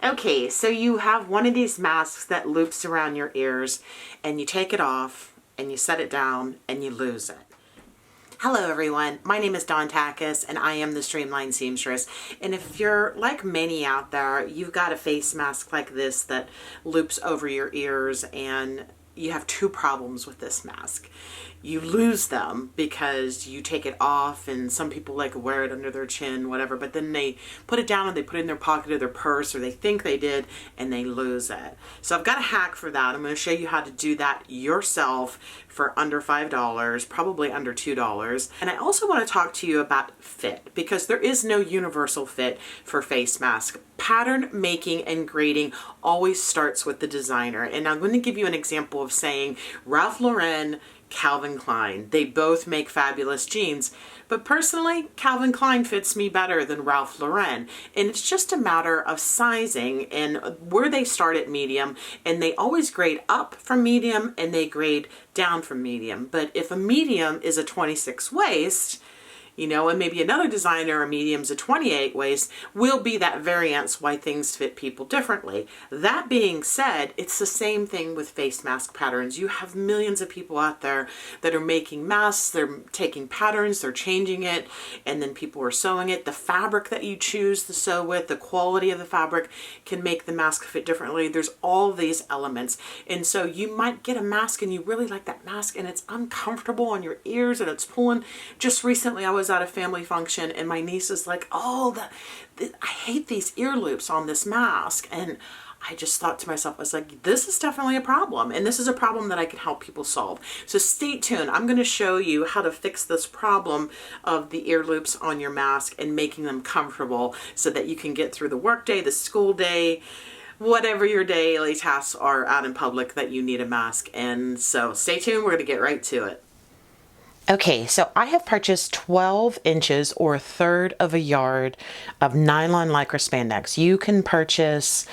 Okay, so you have one of these masks that loops around your ears, and you take it off and you set it down and you lose it. Hello everyone, my name is Dawn Takacs and I am the Streamline Seamstress. And if you're like many out there, you've got a face mask like this that loops over your ears, and you have two problems with this mask. You lose them because you take it off, and some people like wear it under their chin, whatever, but then they put it down and they put it in their pocket of their purse, or they think they did, and they lose it. So I've got a hack for that. I'm going to show you how to do that yourself for under $5, probably under $2. And I also want to talk to you about fit, because there is no universal fit for face masks. Pattern making and grading always starts with the designer. And I'm going to give you an example of saying Ralph Lauren, Calvin Klein. They both make fabulous jeans, but personally, Calvin Klein fits me better than Ralph Lauren. And it's just a matter of sizing and where they start at medium, and they always grade up from medium and they grade down from medium. But if a medium is a 26 waist, you know, and maybe another designer, a medium's a 28 waist, will be that variance why things fit people differently. That being said, it's the same thing with face mask patterns. You have millions of people out there that are making masks, they're taking patterns, they're changing it, and then people are sewing it. The fabric that you choose to sew with, the quality of the fabric can make the mask fit differently. There's all these elements. And so you might get a mask and you really like that mask and it's uncomfortable on your ears and it's pulling. Just recently I was at a family function and my niece is like, oh, I hate these ear loops on this mask. And I just thought to myself, I was like, this is definitely a problem. And this is a problem that I can help people solve. So stay tuned. I'm going to show you how to fix this problem of the ear loops on your mask and making them comfortable so that you can get through the workday, the school day, whatever your daily tasks are out in public that you need a mask. And so stay tuned. We're going to get right to it. Okay, so I have purchased 12 inches or a third of a yard of nylon lycra spandex. You can purchase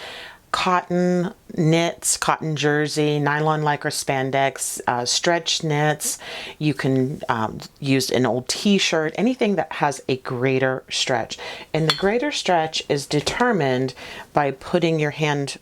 cotton knits, cotton jersey, nylon lycra spandex, stretch knits. You can use an old t-shirt, anything that has a greater stretch. And the greater stretch is determined by putting your hand,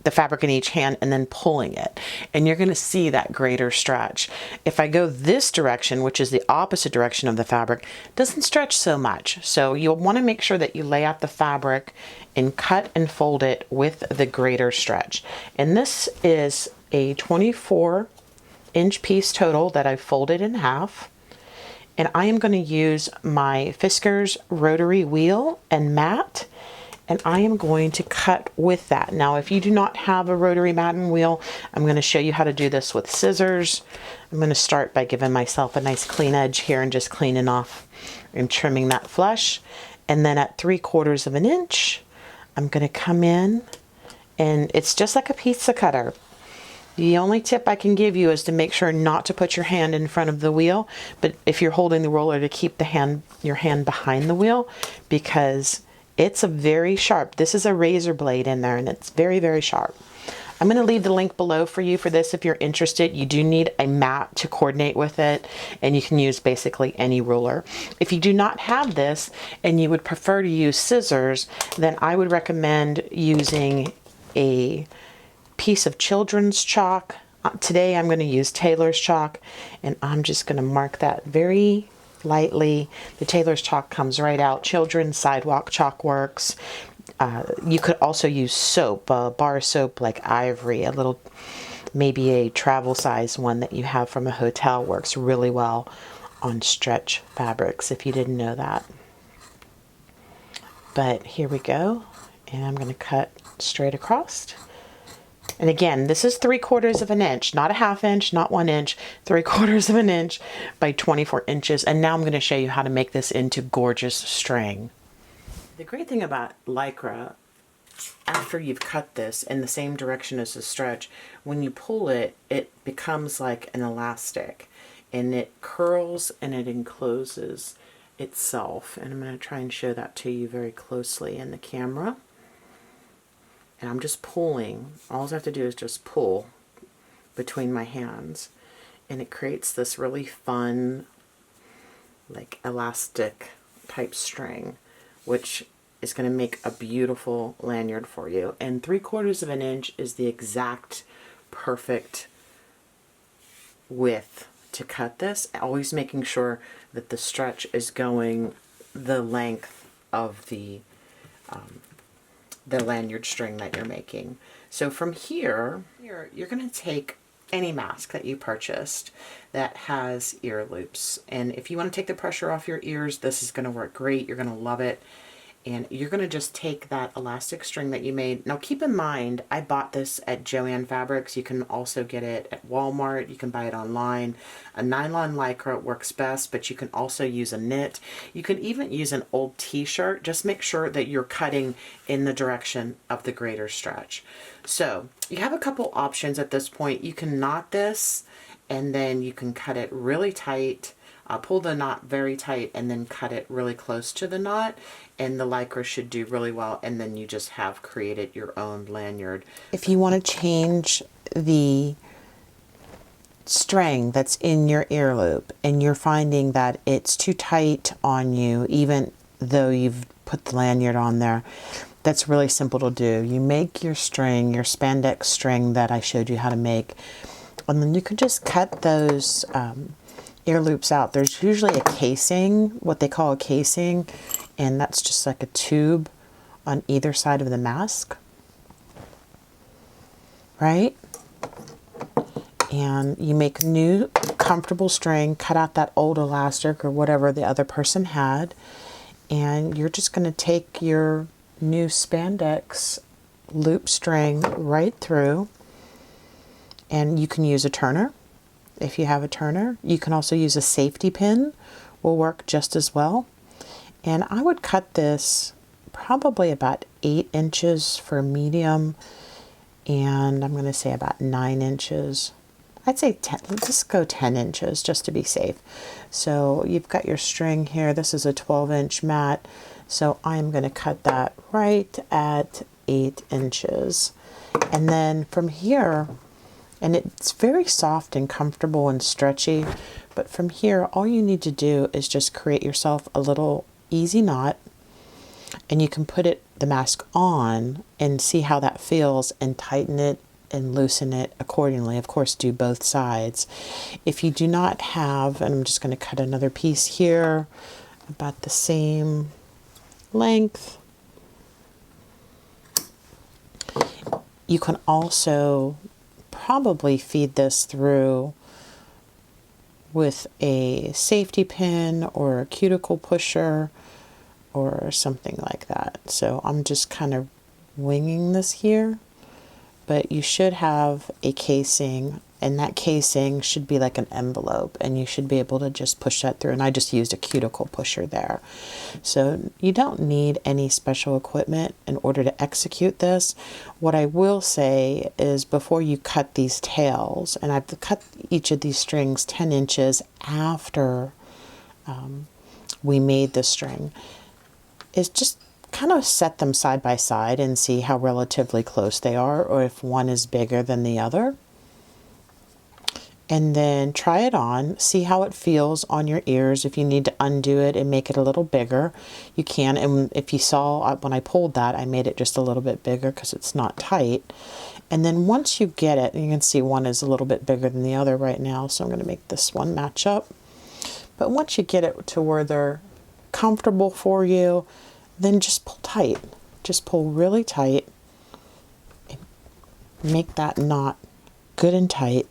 the fabric in each hand, and then pulling it, and you're going to see that greater stretch. If I go this direction, which is the opposite direction of the fabric, it doesn't stretch so much. So you'll want to make sure that you lay out the fabric and cut and fold it with the greater stretch. And this is a 24-inch piece total that I folded in half. And I am going to use my Fiskars rotary wheel and mat, and I am going to cut with that. Now, if you do not have a rotary mat and wheel, I'm going to show you how to do this with scissors. I'm going to start by giving myself a nice clean edge here and just cleaning off and trimming that flush. And then at 3/4 of an inch, I'm going to come in, and it's just like a pizza cutter. The only tip I can give you is to make sure not to put your hand in front of the wheel, but if you're holding the roller, to keep your hand behind the wheel, because it's a very sharp, this is a razor blade in there, and it's very, very sharp. I'm going to leave the link below for you for this if you're interested. You do need a mat to coordinate with it, and you can use basically any ruler. If you do not have this and you would prefer to use scissors, then I would recommend using a piece of children's chalk. Today I'm going to use tailor's chalk, and I'm just going to mark that very lightly. The tailor's chalk comes right out. Children's sidewalk chalk works. You could also use soap, bar soap like Ivory, a little, maybe a travel size one that you have from a hotel works really well on stretch fabrics, if you didn't know that. But here we go, and I'm going to cut straight across. And again, this is 3/4 of an inch, not a half inch, not 1 inch, 3/4 of an inch by 24 inches. And now I'm going to show you how to make this into gorgeous string. The great thing about lycra, after you've cut this in the same direction as the stretch, when you pull it, it becomes like an elastic, and it curls and it encloses itself. And I'm going to try and show that to you very closely in the camera. And I'm just pulling. All I have to do is just pull between my hands, and it creates this really fun, like elastic type string, which is going to make a beautiful lanyard for you. And 3/4 of an inch is the exact perfect width to cut this, always making sure that the stretch is going the length of the lanyard string that you're making. So from here, you're going to take any mask that you purchased that has ear loops. And if you want to take the pressure off your ears, this is going to work great. You're going to love it. And you're going to just take that elastic string that you made. Now keep in mind, I bought this at Joann Fabrics. You can also get it at Walmart. You can buy it online. A nylon lycra works best, but you can also use a knit. You can even use an old t-shirt. Just make sure that you're cutting in the direction of the greater stretch. So you have a couple options at this point. You can knot this and then you can cut it really tight. Pull the knot very tight and then cut it really close to the knot, and the lycra should do really well, and then you just have created your own lanyard. If you want to change the string that's in your ear loop and you're finding that it's too tight on you even though you've put the lanyard on there, that's really simple to do. You make your string, your spandex string that I showed you how to make, and then you can just cut those ear loops out. There's usually a casing, what they call a casing, and that's just like a tube on either side of the mask, right? And you make new comfortable string, cut out that old elastic or whatever the other person had, and you're just going to take your new spandex loop string right through, and you can use a turner. If you have a turner, you can also use a safety pin, will work just as well. And I would cut this probably about 8 inches for medium, and I'm going to say about 9 inches. I'd say 10, let's just go 10 inches just to be safe. So you've got your string here. This is a 12-inch mat, so I'm going to cut that right at 8 inches. And then from here, and it's very soft and comfortable and stretchy, but from here all you need to do is just create yourself a little easy knot, and you can put the mask on and see how that feels and tighten it and loosen it accordingly. Of course, do both sides. If you do not have, and I'm just going to cut another piece here about the same length, you can also probably feed this through with a safety pin or a cuticle pusher or something like that. So I'm just kind of winging this here, but you should have a casing, and that casing should be like an envelope, and you should be able to just push that through. And I just used a cuticle pusher there. So you don't need any special equipment in order to execute this. What I will say is, before you cut these tails, and I've cut each of these strings 10 inches after we made the string, is just kind of set them side by side and see how relatively close they are, or if one is bigger than the other. And then try it on, see how it feels on your ears. If you need to undo it and make it a little bigger, you can. And if you saw when I pulled that, I made it just a little bit bigger because it's not tight. And then once you get it, and you can see one is a little bit bigger than the other right now, so I'm going to make this one match up. But once you get it to where they're comfortable for you, then just pull tight. Just pull really tight and make that knot good and tight.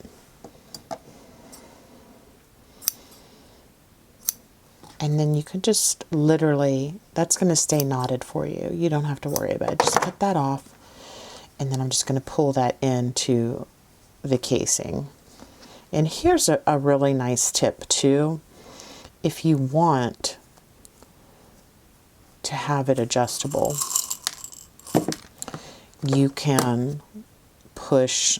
And then you can just literally, that's going to stay knotted for you. You don't have to worry about it. Just cut that off. And then I'm just going to pull that into the casing. And here's a really nice tip too. If you want to have it adjustable, you can push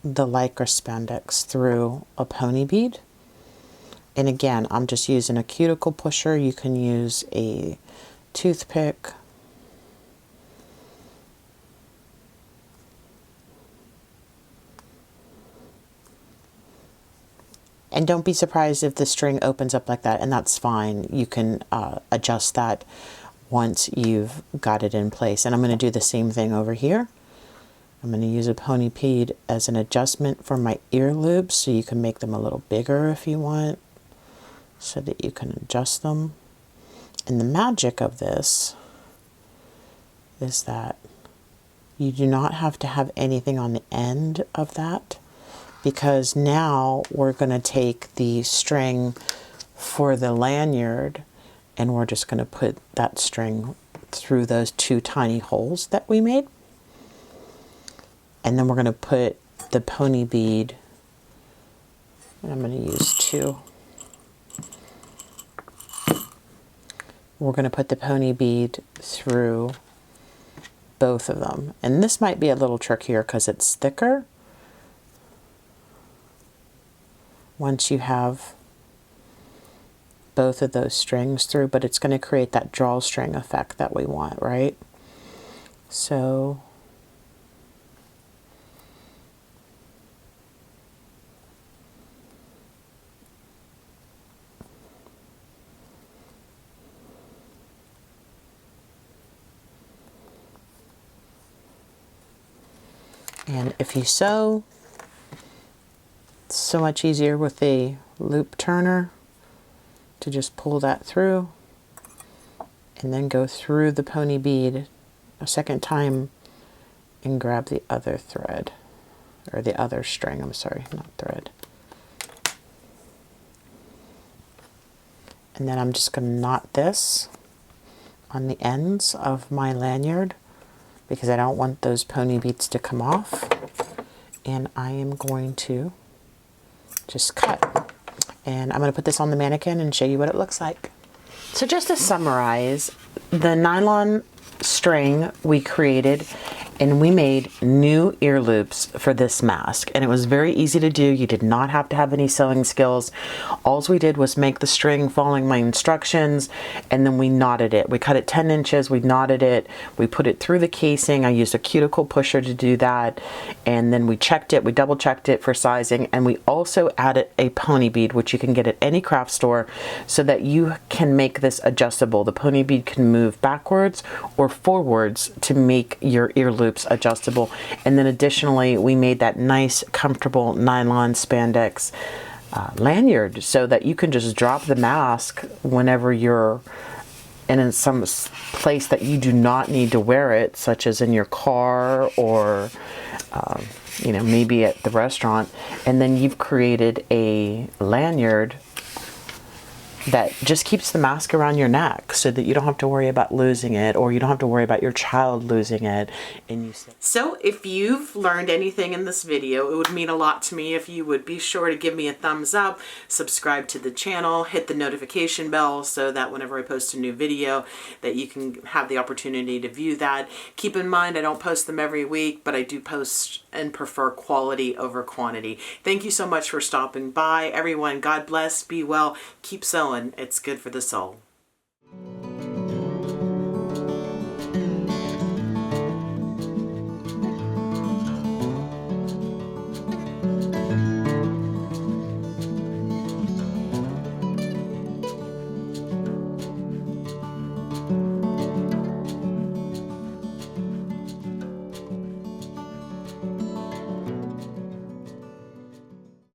the lycra spandex through a pony bead. And again, I'm just using a cuticle pusher. You can use a toothpick. And don't be surprised if the string opens up like that, and that's fine. You can adjust that once you've got it in place. And I'm going to do the same thing over here. I'm going to use a pony bead as an adjustment for my ear loops, so you can make them a little bigger if you want, so that you can adjust them. And the magic of this is that you do not have to have anything on the end of that, because now we're going to take the string for the lanyard and we're just going to put that string through those two tiny holes that we made. And then we're going to put the pony bead, and I'm going to use 2. We're going to put the pony bead through both of them. And this might be a little trickier because it's thicker. Once you have both of those strings through, but it's going to create that drawstring effect that we want, right? So and if you sew, it's so much easier with the loop turner to just pull that through and then go through the pony bead a second time and grab the other thread, or the other string, I'm sorry, not thread. And then I'm just going to knot this on the ends of my lanyard because I don't want those pony beads to come off. And I am going to just cut. And I'm going to put this on the mannequin and show you what it looks like. So just to summarize, the nylon string we created, and we made new ear loops for this mask, and it was very easy to do. You did not have to have any sewing skills. All we did was make the string following my instructions, and then we knotted it. We cut it 10 inches, we knotted it, we put it through the casing. I used a cuticle pusher to do that, and then we checked it, we double checked it for sizing, and we also added a pony bead, which you can get at any craft store, so that you can make this adjustable. The pony bead can move backwards or forwards to make your ear loop adjustable. And then additionally, we made that nice comfortable nylon spandex lanyard so that you can just drop the mask whenever you're in some place that you do not need to wear it, such as in your car or you know, maybe at the restaurant. And then you've created a lanyard that just keeps the mask around your neck so that you don't have to worry about losing it, or you don't have to worry about your child losing it. And so if you've learned anything in this video, it would mean a lot to me if you would be sure to give me a thumbs up, subscribe to the channel, hit the notification bell so that whenever I post a new video that you can have the opportunity to view that. Keep in mind, I don't post them every week, but I do post and prefer quality over quantity. Thank you so much for stopping by, everyone. God bless, be well, keep sewing. It's good for the soul.